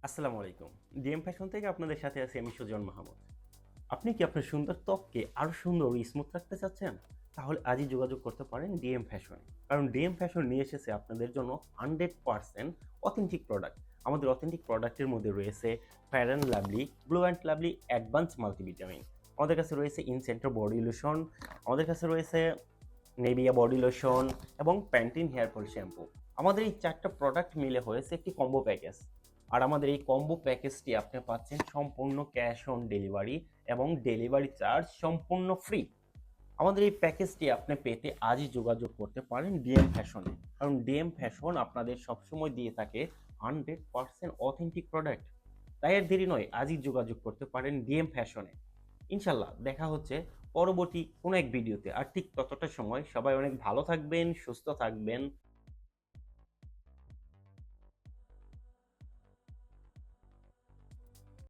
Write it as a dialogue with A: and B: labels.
A: আসসালামু আলাইকুম। DM fashion থেকে আপনাদের সাথে আছি আমি সুজন মাহমুদ। আপনি কি আপনার সুন্দর ত্বককে আরো সুন্দর ও স্মুথ রাখতে চাচ্ছেন? তাহলে আজই যোগাযোগ করতে পারেন ডিএম ফ্যাশনে। কারণ ডিএম ফ্যাশন নিয়ে এসেছে আপনাদের জন্য 100% অথেন্টিক প্রোডাক্ট। আমাদের অথেন্টিক প্রোডাক্টের মধ্যে রয়েছে fair and lovely, glow and lovely advance multivitamin. আমাদের কাছে রয়েছে ইনসেন্ট্রো বডি লোশন, আমাদের কাছে রয়েছে নেভিয়া বডি লোশন এবং প্যান্টিন হেয়ার ফল শ্যাম্পু। আমাদের এই 4টা প্রোডাক্ট মিলে হয়েছে একটি কম্বো প্যাকেজ। আর আমাদের এই কম্বো প্যাকেজটি আপনি পাচ্ছেন সম্পূর্ণ ক্যাশ অন ডেলিভারি এবং ডেলিভারি চার্জ সম্পূর্ণ ফ্রি। আমাদের এই প্যাকেজটি আপনি পেতে আজই যোগাযোগ করতে পারেন ডিএম ফ্যাশনে। কারণ ডিএম ফ্যাশন আপনাদের সবসময় দিয়ে থাকে 100% অথেন্টিক প্রোডাক্ট। তাই আর দেরি নয়, আজই যোগাযোগ করতে পারেন ডিএম ফ্যাশনে। ইনশাল্লাহ দেখা হচ্ছে পরবর্তী কোনো এক ভিডিওতে। আর ঠিক ততটা সময় সবাই অনেক ভালো থাকবেন, সুস্থ থাকবেন।